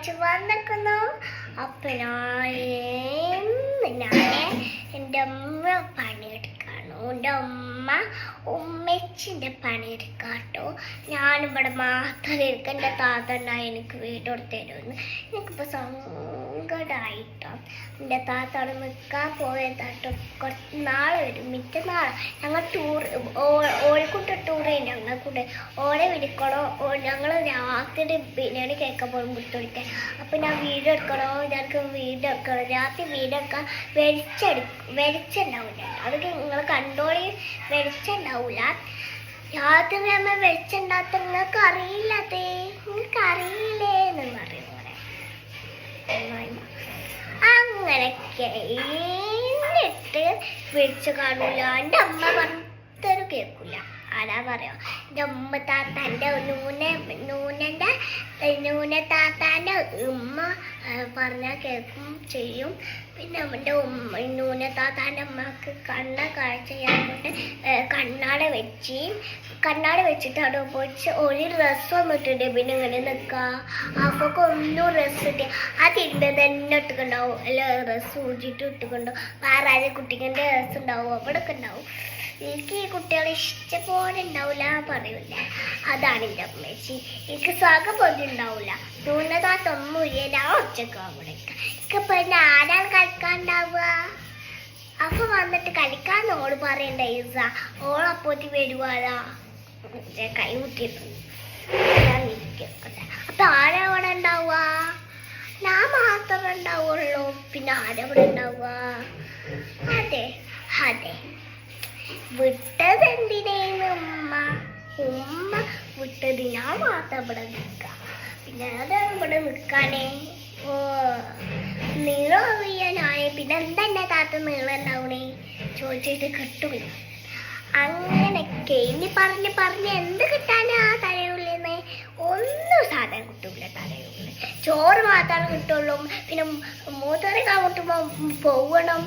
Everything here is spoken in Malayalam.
വായിച്ച് വന്നിരിക്കുന്നു. അപ്പം ഞാൻ എൻ്റെ അമ്മ പണിയെടുക്കാണോ, എൻ്റെ ഉമ്മച്ചിൻ്റെ പണിയെടുക്കാട്ടോ. ഞാനിവിടെ മാത്രം ഇരിക്കും. എൻ്റെ താത്ത ഉണ്ടായി എനിക്ക് വീട് കൊടുത്ത് തരുമെന്ന്. എനിക്കിപ്പോൾ സങ്കടമായിട്ടോ. എൻ്റെ താത്ത അവിടെ നിൽക്കാൻ പോയതാട്ടോ. കുറച്ച് നാൾ വരും, നാളെ ഞങ്ങൾ ടൂർ ഓൾക്കൂട്ട് ടൂർ ചെയ്യും. ഞങ്ങൾ കൂടെ ഓളെ വിളിക്കണോ, ഞങ്ങൾ രാത്രി ബിരിയാണി കേൾക്കാൻ പോകും വിട്ടുകൊടുക്കാൻ. അപ്പം ഞാൻ വീഡിയോ എടുക്കണോ, ഞങ്ങൾക്ക് വീഡിയോ എടുക്കണം. രാത്രി വീഡിയോ എടുക്കാൻ വെളിച്ചുണ്ടാവില്ല. അതൊക്കെ നിങ്ങൾ കണ്ടോളി, വെളിച്ചുണ്ടാവില്ല. രാത്രി അമ്മ വെളിച്ചുണ്ടാത്ത നിങ്ങൾക്ക് അറിയില്ലതേ, നിങ്ങൾക്ക് അറിയില്ലേ എന്ന് പറയും പോലെ. അങ്ങനെയൊക്കെ എന്നിട്ട് വിളിച്ചു കാണില്ല. എൻ്റെ അമ്മ പറഞ്ഞൊരു കേൾക്കില്ല. ആരാ പറയാ, എൻ്റെ ഉമ്മ താത്താൻ്റെ നൂന താത്താൻ്റെ ഉമ്മ പറഞ്ഞാൽ കേൾക്കും ചെയ്യും. പിന്നെ എൻ്റെ നൂന താത്താൻ്റെ അമ്മക്ക് കാഴ്ച ചെയ്യാൻ കൊണ്ട് കണ്ണാട വെച്ചിട്ട് അവിടെ പോയിട്ട് ഒരു ഡ്രസ്സ് വന്നിട്ടുണ്ട്. പിന്നെ ഇങ്ങനെ നിൽക്കുക. അപ്പൊക്കെ ഒന്നും ഡ്രസ്സ് ഇട്ട് ആ തിരുമ്പ തന്നെ ഇട്ടുണ്ടാവും. അല്ല ഡ്രസ്സ് ഊജിട്ട് ഇട്ടുകൊണ്ടോ വേറെ ആരും കുട്ടികളുടെ ഡ്രസ്സ് ഉണ്ടാവും, അവിടെ ഒക്കെ ഉണ്ടാവും. എനിക്ക് ഈ കുട്ടികളെ ഇഷ്ടപോലെ ഉണ്ടാവില്ല പറയൂല. അതാണ് എൻ്റെ അമ്മച്ചി. എനിക്ക് സുഖം പോലും ഉണ്ടാവില്ല. നൂന്നതാത്തൊന്നുമില്ല. ഒച്ചക്ക് അവിടെ എനിക്കിപ്പോൾ എന്നെ ആരാണ് കളിക്കാനുണ്ടാവുക? അപ്പൊ വന്നിട്ട് കളിക്കാന്ന് ഓള് പറയണ്ട. ഈസ ഓളപ്പോത്തി വരുവാതാ കൈ കുത്തിയിട്ടുണ്ട്. അപ്പൊ ആരാ അവിടെ ഉണ്ടാവുക? ഞാൻ മാത്രമേ ഉണ്ടാവുള്ളൂ. പിന്നെ ആരവിടെ ഉണ്ടാവുക? അതെ വിട്ടത് എന്തിനേന്ന് ഉമ്മ വിട്ടത് ഞാൻ മാത്രം ഇവിടെ നിൽക്കാം. പിന്നെ അതാണ് ഇവിടെ നിൽക്കാനേ. ഓ നീളം അറിയാനായ പിന്നെ എന്താ എൻ്റെ താത്ത നീളം ഉണ്ടാവണേ ചോദിച്ചിട്ട് കിട്ടൂല. അങ്ങനെയൊക്കെ ഇനി പറഞ്ഞ് എന്ത് കിട്ടാനാ തലയുള്ളിന്ന്? ഒന്നും സാധനം കിട്ടൂല തലയുള്ളിൽ. ചോറ് മാത്രമേ കിട്ടുള്ളൂ. പിന്നെ മൂത്തറി കാമുട്ടുമ്പോൾ പോകണം.